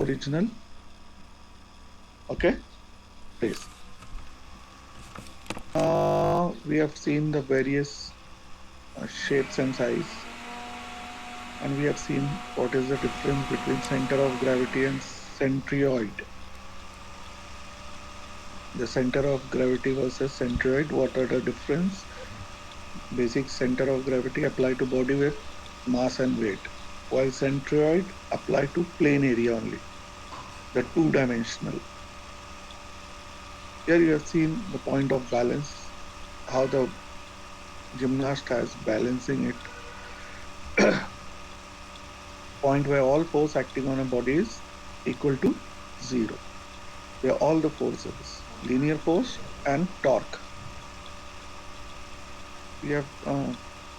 original, okay, place. We have seen the various shapes and size, and we have seen what is the difference between center of gravity and centroid. The center of gravity versus centroid, what are the difference? Basic center of gravity apply to body with mass and weight, while centroid apply to plane area only, the two-dimensional. Here you have seen the point of balance, how the gymnast has balancing it, point where all force acting on a body is equal to zero, where all the forces, linear force and torque. We have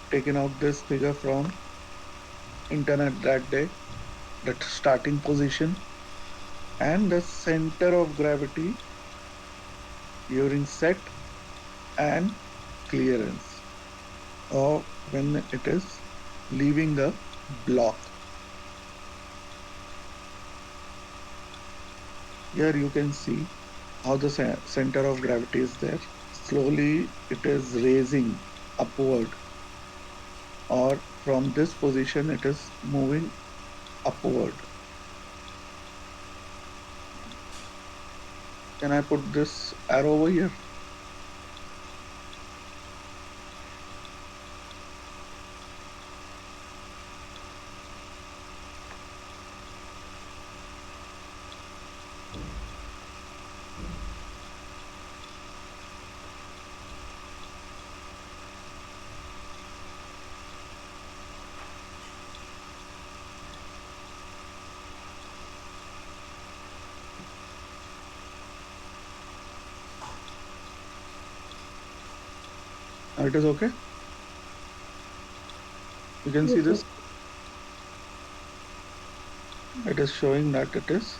taken out this figure from internet that day, that starting position and the center of gravity during set and clearance, or when it is leaving the block. Here you can see how the center of gravity is there. Slowly it is raising upward, or from this position it is moving upward. Can I put this arrow over here? Now it is okay. You can see Yes, this. sir. It is showing that it is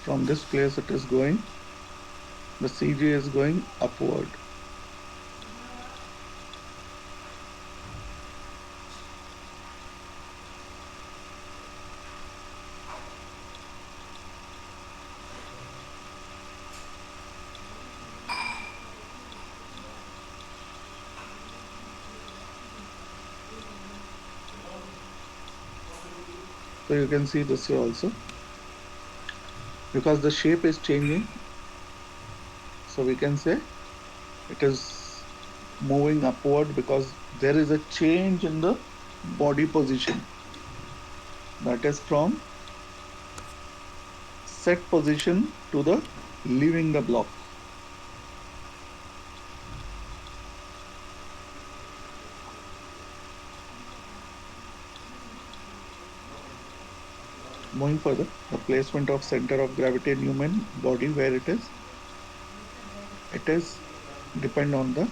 from this place it is going. The CG is going upward. So you can see this here also, because the shape is changing. So we can say it is moving upward because there is a change in the body position, that is from set position to the leaving the block. Moving further, the placement of center of gravity in human body, where it is depend on the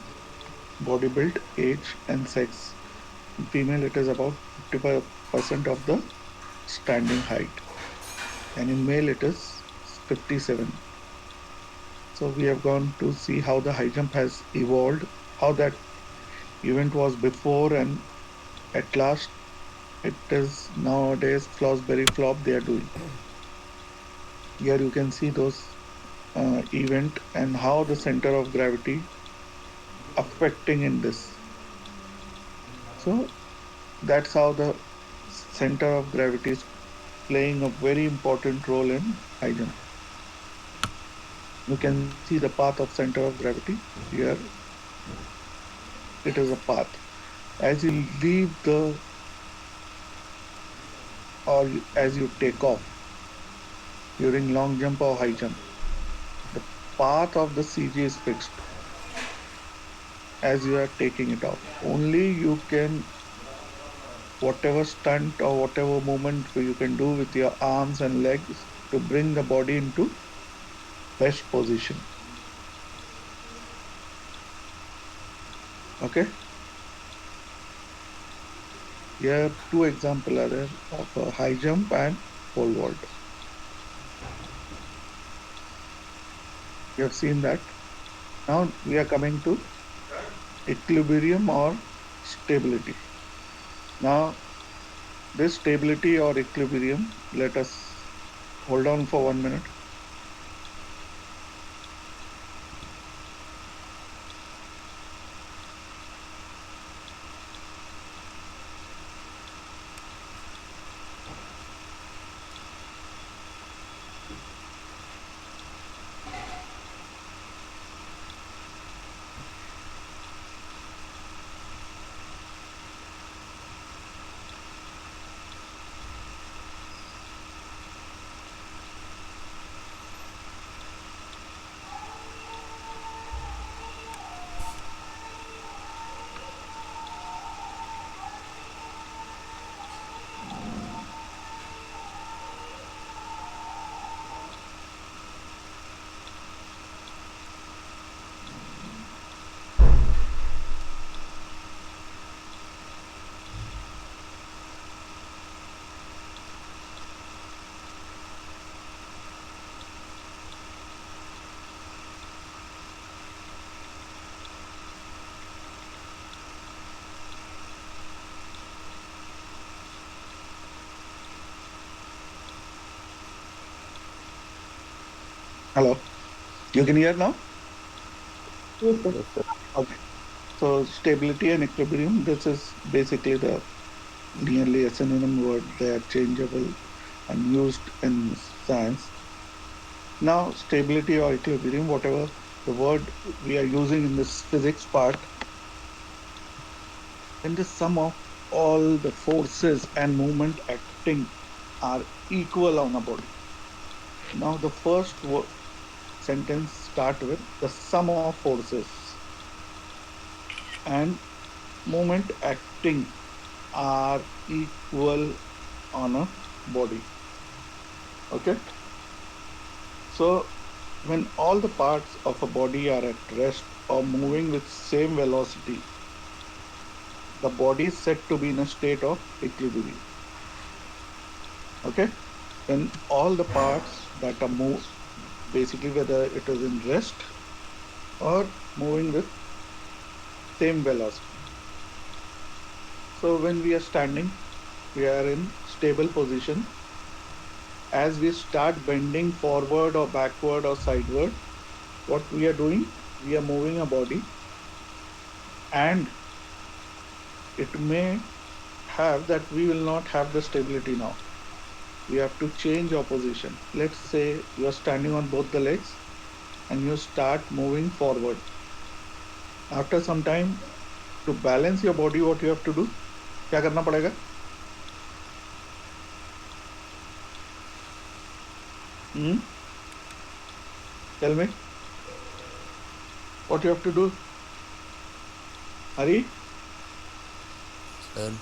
body build, age and sex. In female it is about 55% of the standing height, and in male it is 57. So we have gone to see how the high jump has evolved, how that event was before, and at last it is nowadays Flosberry flop they are doing. Here you can see those event and how the center of gravity affecting in this. So that's how the center of gravity is playing a very important role in high jump. You can see the path of center of gravity. Here it is a path. As you leave the, or as you take off during long jump or high jump, the path of the CG is fixed as you are taking it off. Only you can, whatever stunt or whatever movement you can do with your arms and legs to bring the body into best position. Okay. Here two examples are there of a high jump and pole vault. You have seen that. Now we are coming to equilibrium or stability. Now this stability or equilibrium, let us Hold on for 1 minute. Hello. You can hear now? Yes, sir. Yes, sir. Okay. So stability and equilibrium, this is basically the nearly a synonym word. They are changeable and used in science. Now, stability or equilibrium, whatever the word we are using in this physics part, when the sum of all the forces and movement acting are equal on a body. Now, the first sentence start with the sum of forces and movement acting are equal on a body. Okay, so when all the parts of a body are at rest or moving with same velocity, the body is said to be in a state of equilibrium. Okay, when all the parts that are move, basically whether it is in rest or moving with same velocity. So when we are standing, we are in stable position. As we start bending forward or backward or sideward, what we are doing, we are moving a body, and it may have that we will not have the stability now. We have to change our position. Let's say you are standing on both the legs and you start moving forward. After some time, to balance your body, what you have to do? क्या करना पड़ेगा? Hmm? Tell me what you have to do. Hari, Sir,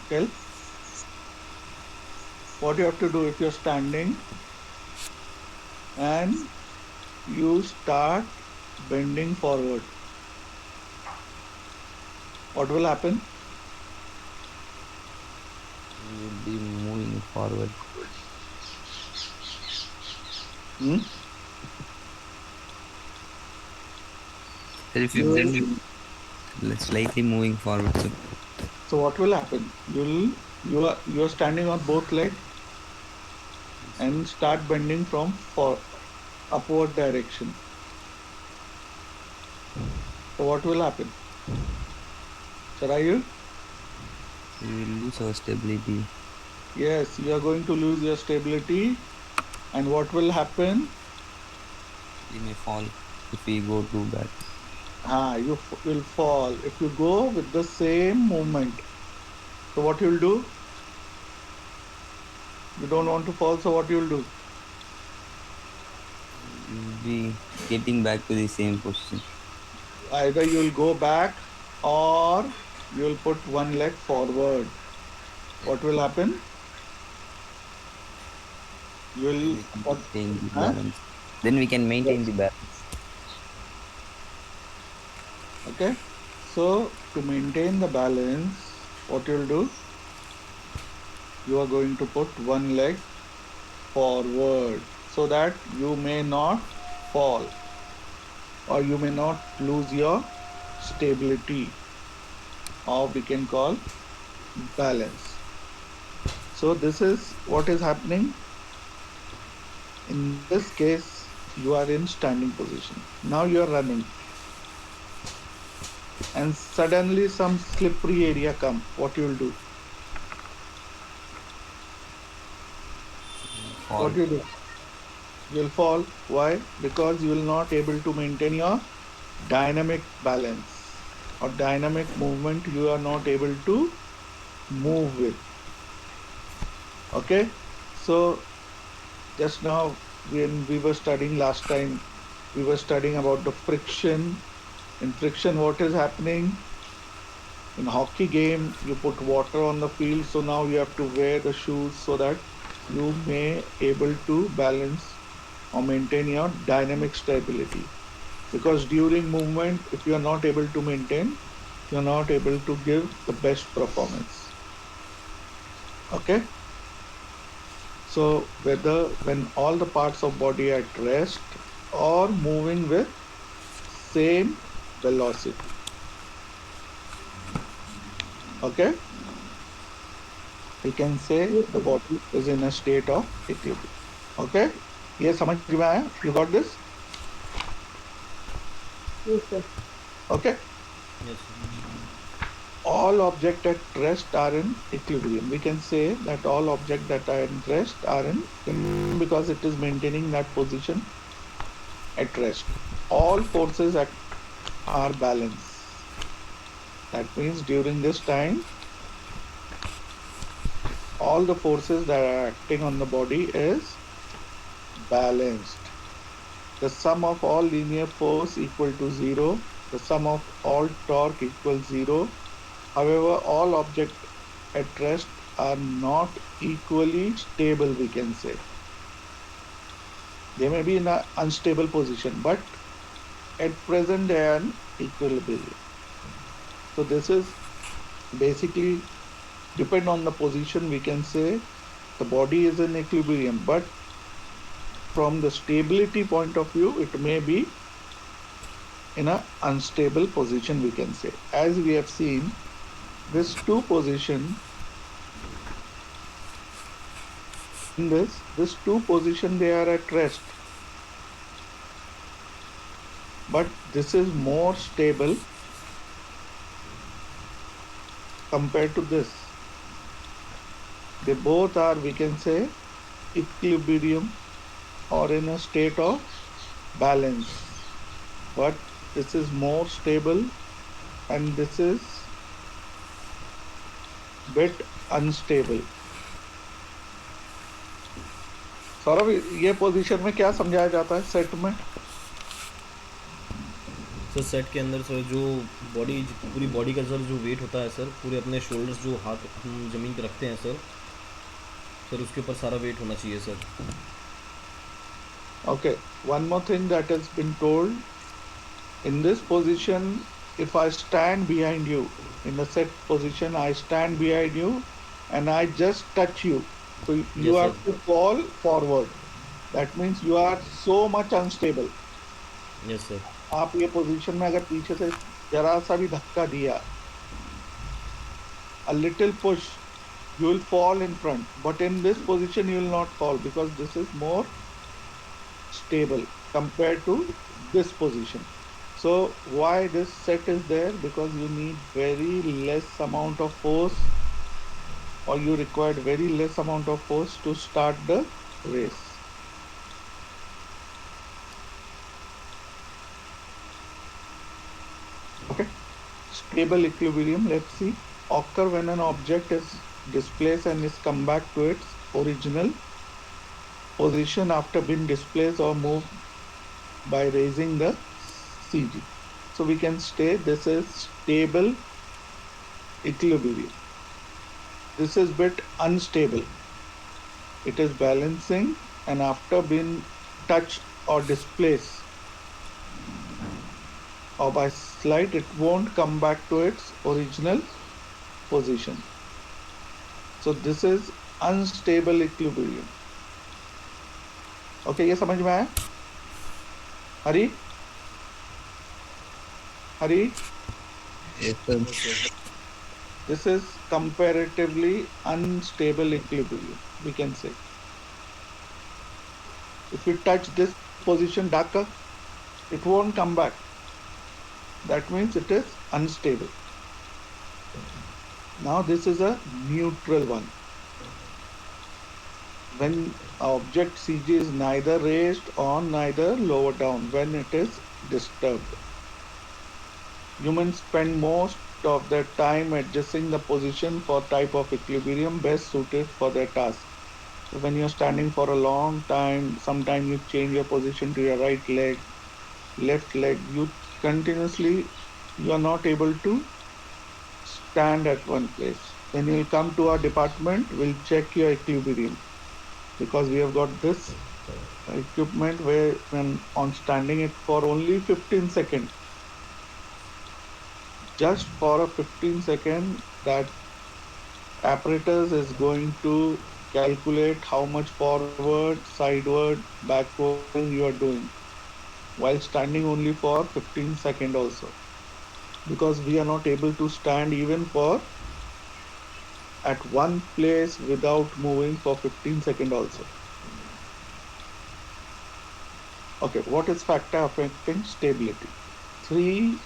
tell what you have to do if you're standing and you start bending forward. What will happen? we will be moving forward. Hmm? Sir, if we You, bend it slightly moving forward, sir. so what will happen? You are standing on both legs Yes, sir. and start bending from for upward direction. So what will happen? Shall you? We will lose our stability. Yes, you are going to lose your stability, and what will happen? We may fall if we go too back. You will fall if you go with the same movement. So what you'll do? You don't want to fall, so what you'll do? We will be getting back to the same position. Either you'll go back or you'll put one leg forward. Yes. What will happen? Then You'll we can what? maintain the Huh? balance. Then we can maintain Yes. the balance. Okay. So to maintain the balance, what you'll do? You are going to put one leg forward so that you may not fall or you may not lose your stability, or we can call balance. So this is what is happening. In this case, you are in standing position. Now you are running, and suddenly some slippery area come. What you will do? Fall. What you do? You will fall. Why? Because you will not able to maintain your dynamic balance or dynamic movement. You are not able to move with. Okay. So just now when we were studying last time, we were studying about the friction. In friction, what is happening? In hockey game, you put water on the field, so now you have to wear the shoes so that you may able to balance or maintain your dynamic stability. Because during movement, if you are not able to maintain, you are not able to give the best performance. Okay. So whether when all the parts of body at rest or moving with same velocity. Okay, we can say Yes, the sir. body is in a state of equilibrium. Okay, ये समझ में आया? You got this? Yes, sir. Okay, Yes, sir. all objects at rest are in equilibrium. We can say that all objects that are in rest are in equilibrium because it is maintaining that position at rest. All forces are balanced. That means during this time, all the forces that are acting on the body is balanced. The sum of all linear force equal to zero. The sum of all torque equals zero. However, all objects at rest are not equally stable, we can say. They may be in an unstable position, but at present they are in equilibrium. So this is basically depend on the position. We can say the body is in equilibrium, but from the stability point of view, it may be in an unstable position, we can say. As we have seen, this two position in this two position they are at rest, but this is more stable compared to this. They both are, we can say, equilibrium or in a state of balance, but this is more stable and this is bit unstable. Saurabh, ये position में क्या समझाया जाता है set में? Sir set के अंदर sir जो बॉडी पूरी बॉडी का सर जो वेट होता है सर पूरे अपने शोल्डर्स जो हाथ हम ज़मीन पे रखते हैं सर उसके ऊपर सारा वेट होना चाहिए sir. Okay, one more thing that has been told. In this position, if I stand behind you, in the set position, I stand behind you and I just touch you. So you yes have sir. to fall forward. That means you are so much unstable. Yes sir. आप ये position में अगर पीछे से जरा सा भी धक्का दिया, a little push, you will fall in front. But in this position, you will not fall because this is more stable compared to this position. So why this set is there? Because you need very less amount of force or you required very less amount of force to start the race. Okay. Stable equilibrium, let's see, occur when an object is displaced and is come back to its original position after being displaced or moved by raising the CG. So we can state this is stable equilibrium. This is bit unstable. It is balancing and after being touched or displaced or by slide, it won't come back to its original position. So this is unstable equilibrium. Okay, ये समझ में आया? हरी? हरी? Yes, sir. Yes sir. This is comparatively unstable equilibrium, we can say. If you touch this position darker, it won't come back. That means it is unstable. Now this is a neutral one. When object CG is neither raised or neither lower down, when it is disturbed. Humans spend most of their time adjusting the position for type of equilibrium best suited for their task. So when you're standing for a long time, sometimes you change your position to your right leg, left leg, you continuously, you are not able to stand at one place. When you will come to our department, we'll check your equilibrium because we have got this equipment where when on standing it for only 15 seconds, just for a 15-second, that apparatus is going to calculate how much forward, sideward, backward moving you are doing while standing only for 15 seconds also, because we are not able to stand even for at one place without moving for 15 seconds also. Okay, what is factor affecting stability? Three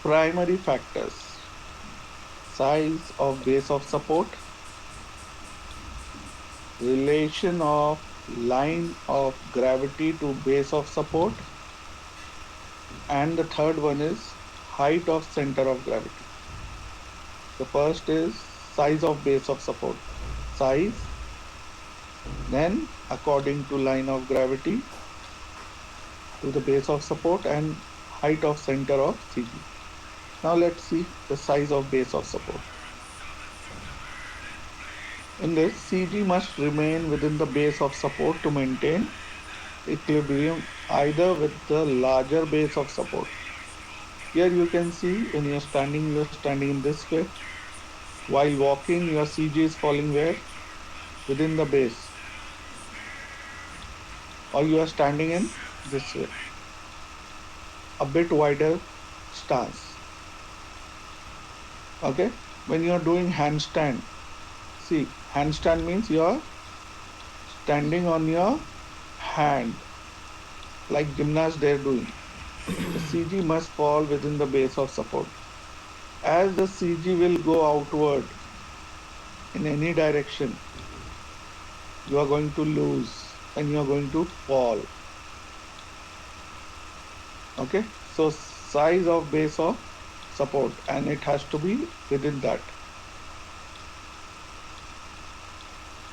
primary factors: size of base of support, relation of line of gravity to base of support, and the third one is height of center of gravity. The first is size of base of support. Size, then according to line of gravity to the base of support and height of center of CG. Now let's see the size of base of support. In this, CG must remain within the base of support to maintain equilibrium either with the larger base of support. Here you can see when you are standing in this way. While walking, your CG is falling where? Within the base. Or you are standing in this way, a bit wider stance. Okay? When you are doing handstand, see, handstand means you are standing on your hand, like gymnasts they're doing. The CG must fall within the base of support. As the CG will go outward in any direction, you are going to lose and you are going to fall. Okay, so size of base of support, and it has to be within that.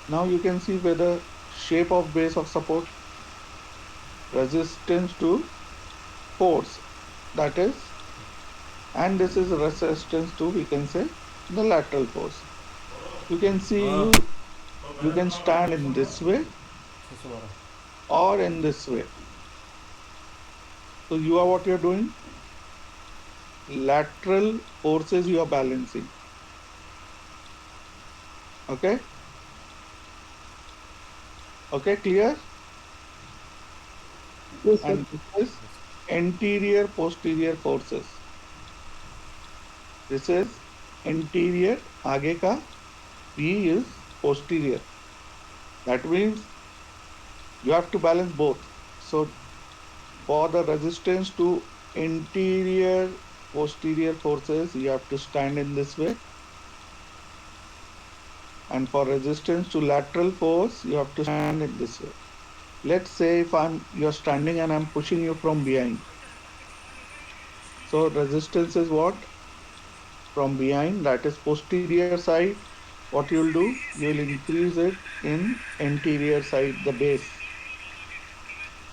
Now you can see whether shape of base of support, resistance to force, that is, and this is resistance to, we can say, the lateral force. You can see you can stand in this way or in this way. So you are what you're doing, lateral forces you are balancing. Okay, okay, clear? Yes, sir. And this is anterior posterior forces. This is anterior, आगे का, P is posterior. That means you have to balance both. So for the resistance to anterior posterior forces, you have to stand in this way. And for resistance to lateral force, you have to stand in this way. Let's say if you're standing and I'm pushing you from behind. So resistance is what? From behind, that is posterior side. What you'll do, you'll increase it in anterior side, the base.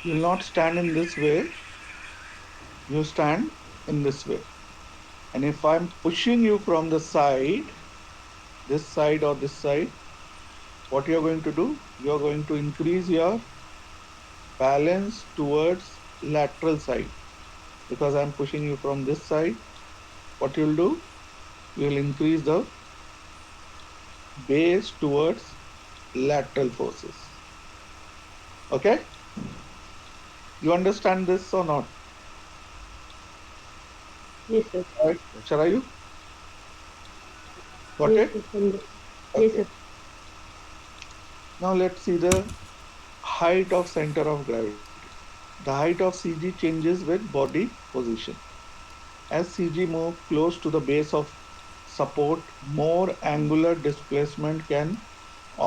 You'll not stand in this way, you stand in this way. And if I'm pushing you from the side, this side or this side, what you're going to do, you're going to increase your balance towards lateral side. Because I'm pushing you from this side, what you'll do, you'll increase the base towards lateral forces. Okay? You understand this or not? Yes, sir. Right, Sharayu? Got Yes, it? sir. Samjha. Yes, Okay. sir. Now let's see the height of center of gravity. The height of CG changes with body position. As CG move close to the base of support, more angular displacement can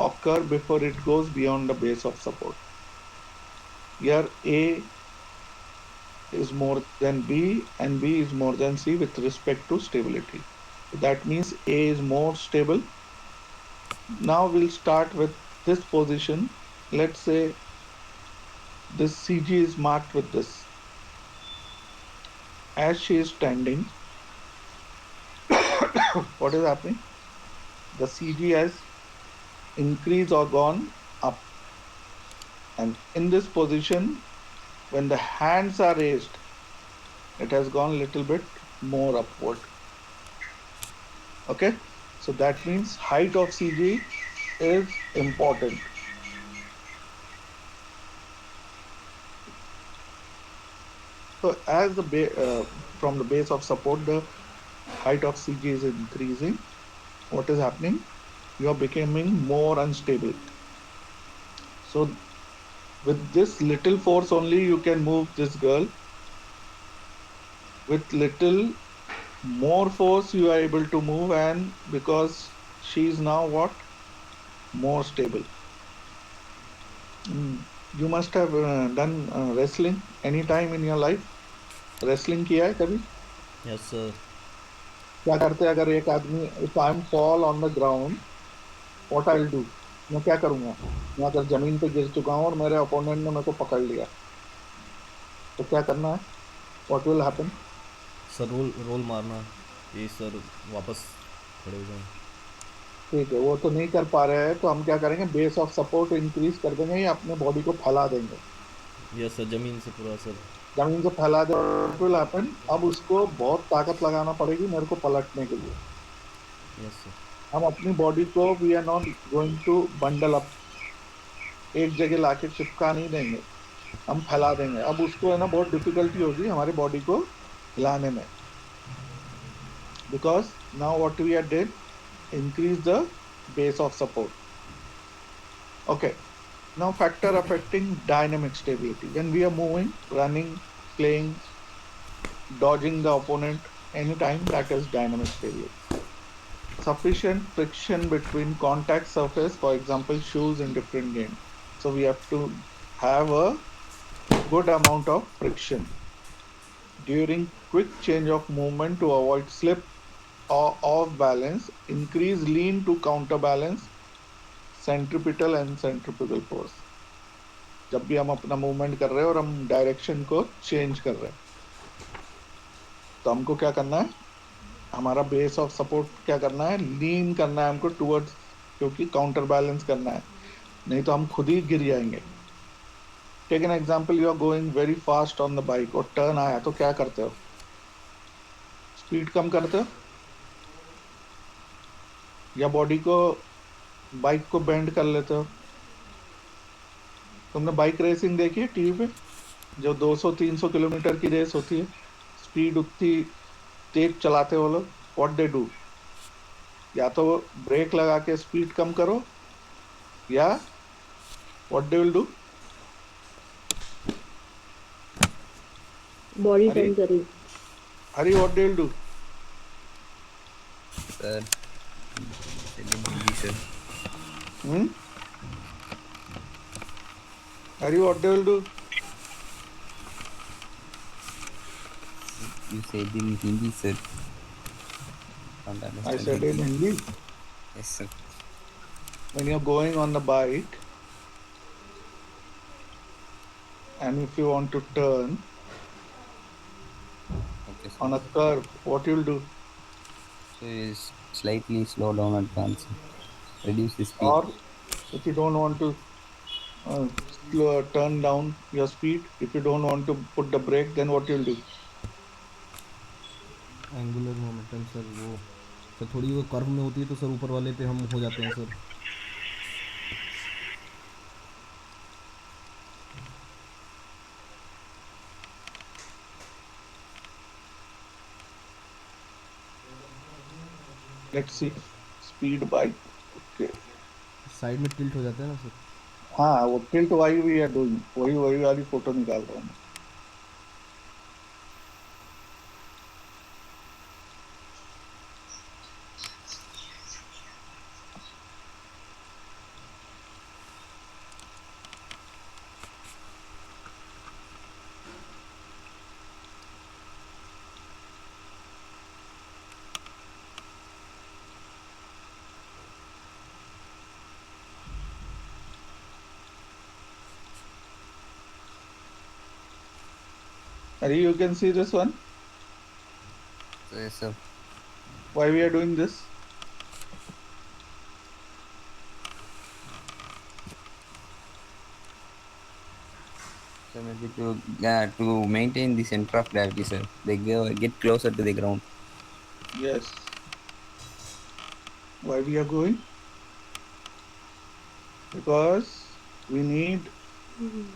occur before it goes beyond the base of support. Here A is more than B and B is more than C with respect to stability. So that means A is more stable. Now we'll start with this position. Let's say this CG is marked with this. As she is standing, what is happening? The CG has increased or gone up. And in this position, when the hands are raised, it has gone a little bit more upward. Okay, so that means height of CG is important. So as from the base of support, the height of CG is increasing. What is happening? You are becoming more unstable. So with this little force only, you can move this girl. With little more force, you are able to move, and because she is now what? More stable. You must have done wrestling any time in your life. Wrestling किया है कभी? Yes sir. क्या करते हैं अगर एक आदमी if I'm fall on the ground, what I'll do? मैं क्या करूंगा? मैं अगर जमीन पे गिर चुका हूं और मेरे अपोनेंट ने मेरे को पकड़ लिया, तो क्या करना है? What will happen? Sir roll roll मारना. ये सर वापस खड़े हो जाएं. ठीक है, वो तो नहीं कर पा रहे हैं, तो हम क्या करेंगे? बेस ऑफ सपोर्ट इंक्रीज कर देंगे या अपने बॉडी को फैला देंगे. यस सर, ज़मीन से पूरा सर. जमीन से फैला दे. What will happen? अब उसको बहुत ताकत लगाना पड़ेगी मेरे को पलटने के लिए. Yes sir. हम अपनी बॉडी को we are not going to bundle up, एक जगह लाके चिपका नहीं देंगे, हम फैला देंगे. अब उसको है ना बहुत डिफिकल्टी होगी हमारी बॉडी को हिलाने में, because now what we are did, increase the base of support. Okay, now factor affecting dynamic stability. When we are moving, running, playing, dodging the opponent, anytime, that is dynamic stability. Sufficient friction between contact surface, for example, shoes in different games. So we have to have a good amount of friction during quick change of movement to avoid slip or off balance. Increase lean to counterbalance centripetal and centrifugal force. जब भी हम अपना movement कर रहे हैं और हम direction को चेंज कर रहे हैं, तो हमको क्या करना है? हमारा बेस ऑफ सपोर्ट क्या करना है? लीन करना है हमको टुवर्ड्स, क्योंकि काउंटर बैलेंस करना है, नहीं तो हम खुद ही गिर जाएंगे. Take an example, you are going very fast on the bike और टर्न आया, तो क्या करते हो? स्पीड कम करते हो या बॉडी को, बाइक को बेंड कर लेते हो? तुमने बाइक रेसिंग देखी है टीवी पे? जो 200-300 किलोमीटर की रेस होती है, स्पीड उतनी तेज चलाते हो लोग. What they do? या तो ब्रेक लगा के स्पीड कम करो, या what they will do? Body Hari, turn करी. Hari, what they will do? Sir, you said in Hindi, sir. Hmm, Hari, what they will do? You said in Hindi, sir. Can't I understand said in Hindi. Hindi. Yes, sir. When you're going on the bike and if you want to turn Okay, sir. on a curve, what you'll do? So you slightly slow down and turn, sir. Reduce the speed. Or if you don't want to turn down your speed, if you don't want to put the brake, then what you'll do? Angular momentum sir, वो sir थोड़ी वो curve में होती है तो sir ऊपर वाले पे हम हो जाते हैं sir. Let's see. speed bike. Okay. Side में टिल्ट हो जाता है ना सर. हाँ, वो टिल्ट वही वी आर डूइंग, वही वही वाली फोटो निकाल रहा हूँ मैं. Ari, you can see this one. So yes, sir. Why we are doing this? So maybe to maintain the center of gravity, sir. They get closer to the ground. Yes. Why we are going? Because we need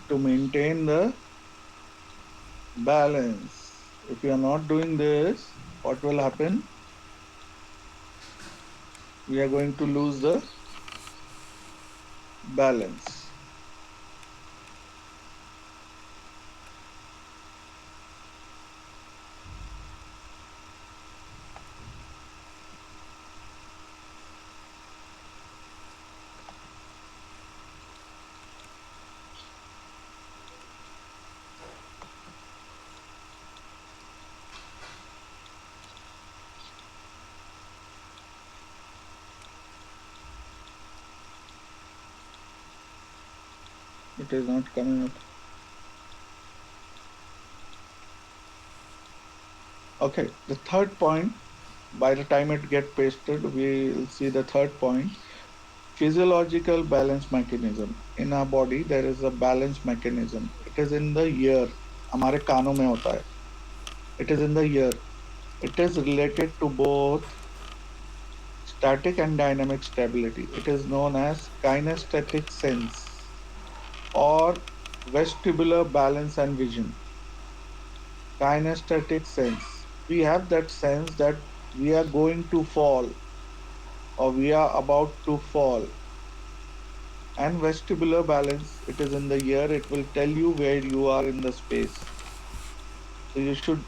to maintain the balance. If you are not doing this, what will happen? We are going to lose the balance. It is not coming up. Okay, the third point, by the time it get pasted, we'll see the third point. Physiological balance mechanism. In our body, there is a balance mechanism. It is in the ear. हमारे कानों में होता है. It is in the ear. It is related to both static and dynamic stability. It is known as kinesthetic sense or vestibular balance and vision. Kinesthetic sense. We have that sense that we are going to fall or we are about to fall. And vestibular balance, it is in the ear, it will tell you where you are in the space. So you should,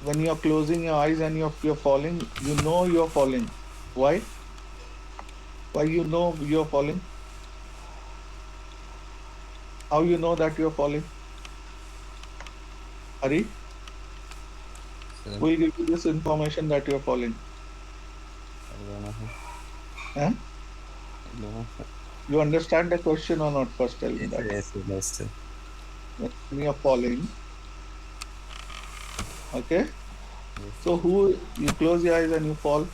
when you're closing your eyes and you're falling, you know you're falling. Why? Why you know you're falling? How you know that you're falling? Hari, So who will give you this information that you're falling? I don't know, sir. Huh? I don't know, sir. You understand the question or not? First tell me Yes, that. yes, yes, sir. When you're falling, okay? Yes, So who, you close your eyes and you fall,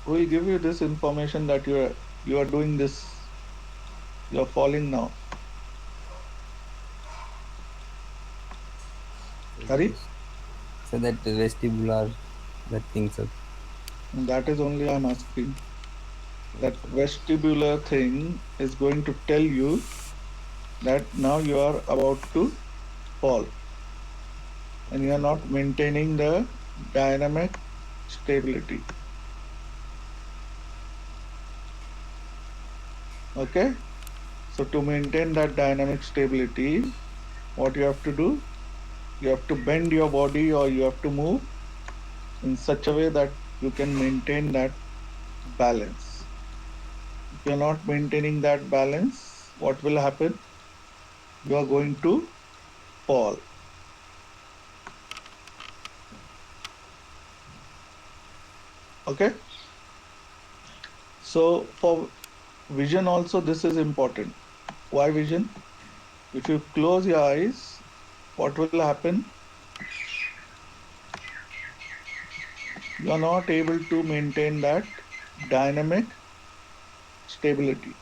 who will give you this information that you are doing this, you're falling now? so that Hari? is so that vestibular that thing, sir. That is only I'm asking. That Okay, vestibular thing is going to tell you that now you are about to fall and okay, you are sir. not maintaining the dynamic stability. Okay? So to maintain that dynamic stability, what you have to do? You have to bend your body or you have to move in such a way that you can maintain that balance. If you're not maintaining that balance, what will happen? You are going to fall. Okay? So for vision also this is important. Why vision? If you close your eyes, what will happen? You are not able to maintain that dynamic stability.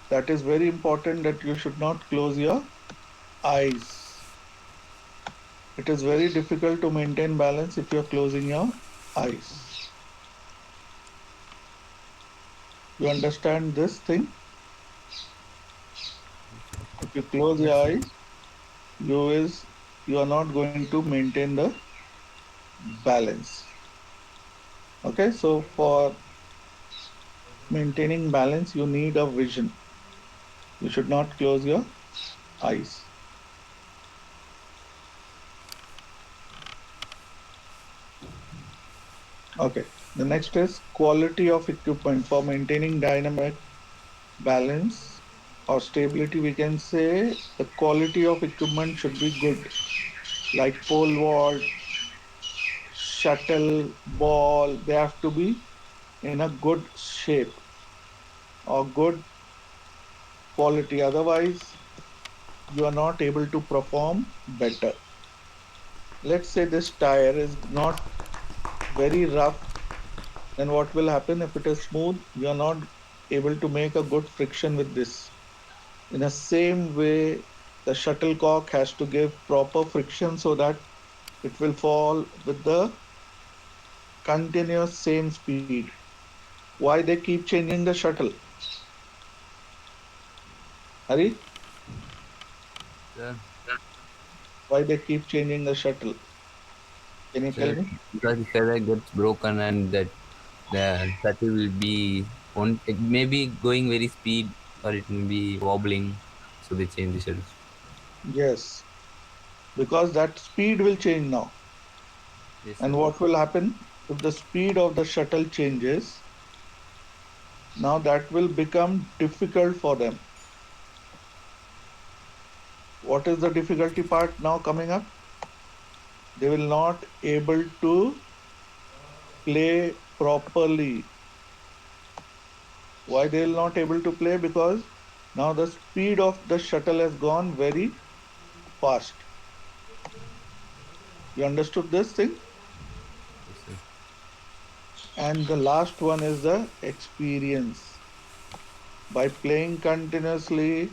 That is very important that you should not close your eyes. It is very difficult to maintain balance if you are closing your eyes. You understand this thing? If you close your Yes sir. eyes, you are not going to maintain the balance. Okay, so for maintaining balance, you need a vision. You should not close your eyes. Okay, the next is quality of equipment for maintaining dynamic balance or stability. We can say the quality of equipment should be good, like pole vault, shuttle, ball. They have to be in a good shape or good quality. Otherwise, you are not able to perform better. Let's say this tire is not very rough, then what will happen if it is smooth? You are not able to make a good friction with this. In the same way, the shuttlecock has to give proper friction so that it will fall with the continuous same speed. Why they keep changing the shuttle? Hari, Sir, why they keep changing the shuttle? Can you so tell that me? because if ever gets broken and that the shuttle will be on, it may be going very speed or it may be wobbling, so they change the shuttle. Yes, because that speed will change now. Yes, And sir. what will happen if the speed of the shuttle changes? Now that will become difficult for them. What is the difficulty part now coming up? They will not able to play properly. Why they will not able to play? Because now the speed of the shuttle has gone very fast. You understood this thing? Yes, sir. And the last one is the experience. By playing continuously,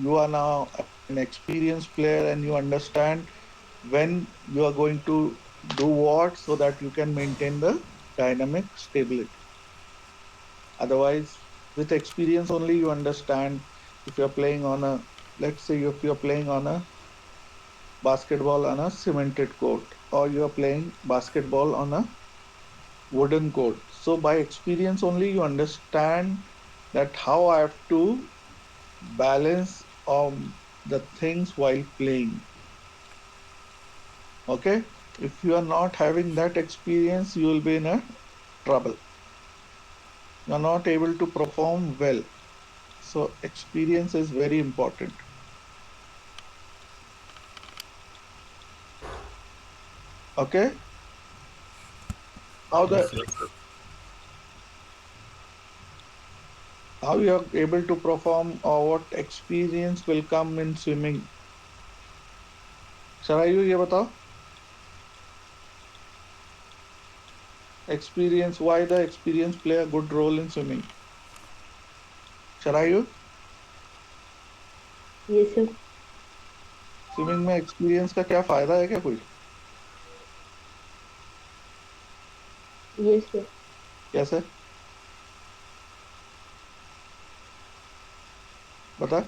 you are now an experienced player and you understand when you are going to do what so that you can maintain the dynamic stability. Otherwise, with experience only you understand if you're playing on a, let's say if you're playing on a basketball on a cemented court or you're playing basketball on a wooden court. So by experience only you understand that how I have to balance the things while playing. Okay, if you are not having that experience you will be in a trouble. You are not able to perform well. So experience is very important. Okay, how Yes, the sir. how you are able to perform or what experience will come in swimming. Sharayu, ये बताओ experience, why the experience play a good role in swimming. Sharayu, Yes, sir. Swimming में experience का क्या फायदा है क्या कोई? Yes, sir. कैसे? बता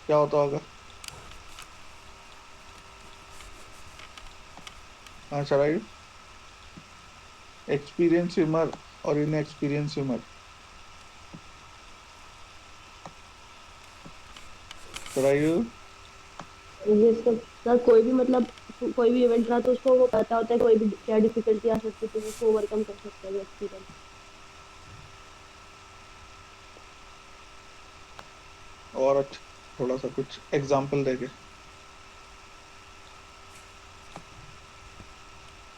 क्या होता होगा? हाँ शरायु, एक्सपीरियंस स्विमर और inexperience swimmer. Sharayu, yes sir. Sir कोई भी मतलब कोई भी इवेंट रहा तो उसको वो पता होता है कोई भी क्या डिफिकल्टी आ सकती है तो उसको ओवरकम कर सकता है वो एक्सपीरियंस. और अच्छा थोड़ा सा कुछ एग्जांपल देके.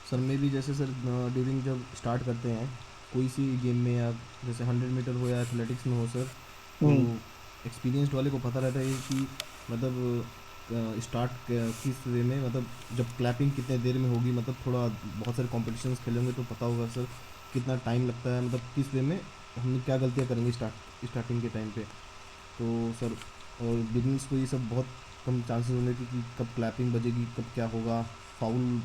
सर में भी जैसे सर ड्यूरिंग जब स्टार्ट करते हैं कोई सी गेम में या जैसे 100 मीटर हो या एथलेटिक्स में हो सर, तो हम्म. एक्सपीरियंस्ड वाले को पता रहता है कि मतलब स्टार्ट किस वे में, मतलब जब क्लैपिंग कितने देर में होगी, मतलब थोड़ा बहुत सारे कॉम्पिटिशन्स खेलेंगे तो पता होगा सर कितना टाइम लगता है, मतलब किस वे में हम क्या गलतियाँ करेंगे स्टार्टिंग के टाइम पे. तो सर और बिगनर्स को ये सब बहुत कम चांसेस होंगे कि कब क्लैपिंग बजेगी कब क्या होगा. फाउल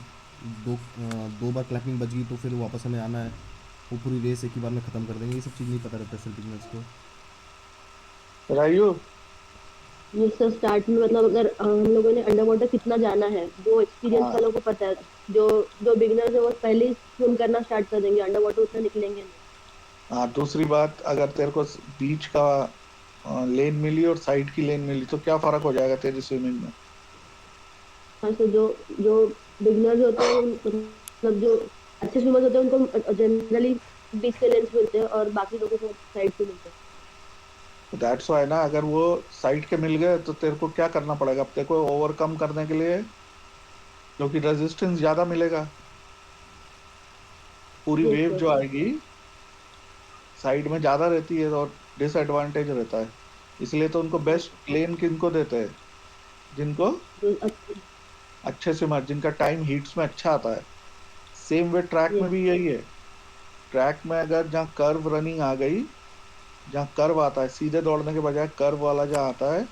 दो बार क्लैपिंग बज गई तो फिर वापस हमें आना है, वो पूरी रेस एक ही बार में ख़त्म कर देंगे. ये सब चीज़ नहीं पता रहता है सर बिगनर्स को. शरायु, ये सर स्टार्ट में मतलब अगर हम लोगों ने अंडर वाटर कितना जाना है वो एक्सपीरियंस हाँ वालों को पता है। जो जो बिगिनर्स है वो पहले ही स्विम करना स्टार्ट कर देंगे, अंडर वाटर उतना निकलेंगे नहीं। हाँ, दूसरी बात, अगर तेरे को बीच का लेन मिली और साइड की लेन मिली तो क्या फर्क हो जाएगा तेरी स्विमिंग में? हाँ सर, जो जो बिगिनर्स होते हैं मतलब जो अच्छे स्विमर्स होते हैं उनको जनरली बीच के लेंस मिलते हैं और बाकी लोगों को साइड से मिलते हैं। दैट्स वाई ना, अगर वो साइड के मिल गए तो तेरे को क्या करना पड़ेगा? अब तेरे को ओवरकम करने के लिए, क्योंकि रेजिस्टेंस ज्यादा मिलेगा, पूरी यस वेव सर। जो आएगी साइड में ज्यादा रहती है और डिसएडवांटेज रहता है। इसलिए तो उनको यस बेस्ट लेन किनको देते हैं? जिनको जो अच्छे। अच्छे से मार, जिनका टाइम हीट्स में अच्छा आता है। सेम वे ट्रैक में यस। भी यही है। ट्रैक में अगर जहाँ कर्व रनिंग आ गई, जहाँ कर्व आता है, सीधे दौड़ने के बजाय कर्व वाला जहाँ आता है,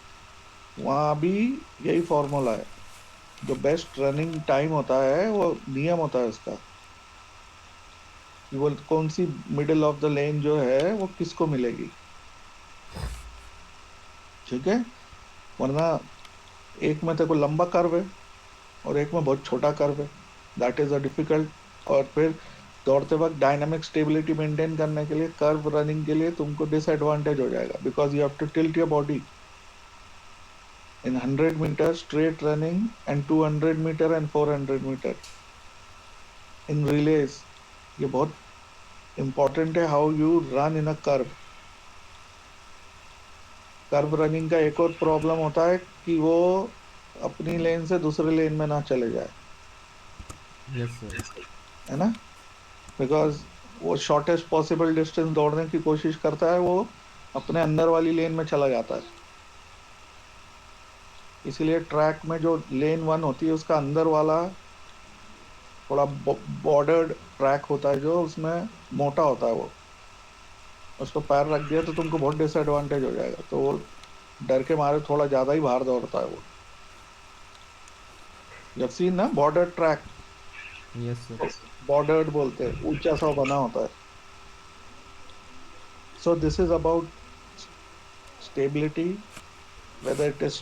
वहां भी यही फॉर्मूला है। जो बेस्ट रनिंग टाइम होता है, वो नियम होता है उसका, कि वो कौन सी मिडिल ऑफ द लेन जो है वो किसको मिलेगी। ठीक है? वरना एक में तेरे को लंबा कर्व है और एक में बहुत छोटा कर्व है, दैट इज अ डिफिकल्ट। और फिर दौड़ते वक्त डायनामिक स्टेबिलिटी मेंटेन करने के लिए, कर्व रनिंग के लिए तुमको डिसएडवांटेज हो जाएगा, because you have to tilt your body in 100 metre straight running and 200 metre and 400 metre in relays. ये बहुत इंपॉर्टेंट है, how you run in a curve. Curve running का एक और प्रॉब्लम होता है कि वो अपनी लेन से दूसरे लेन में ना चले जाए, यस सर। है ना? बिकॉज वो शॉर्टेस्ट पॉसिबल डिस्टेंस दौड़ने की कोशिश करता है, वो अपने अंदर वाली लेन में चला जाता है। इसीलिए ट्रैक में जो लेन वन होती है उसका अंदर वाला थोड़ा बॉर्डर्ड ट्रैक होता है, जो उसमें मोटा होता है, वो उस पर पैर रख दिया तो तुमको बहुत डिसएडवांटेज हो जाएगा। तो वो डर के मारे थोड़ा ज्यादा ही बाहर दौड़ता है वो। जब सीन ना border track, yes sir. Bordered बोलते हैं, ऊंचा सा बना होता है। So this is about stability, whether it is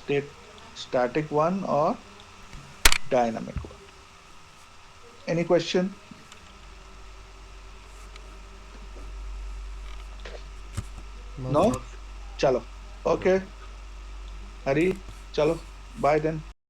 static one or dynamic one. Any question? No No? Sir. चलो, okay, हरी, चलो, bye then.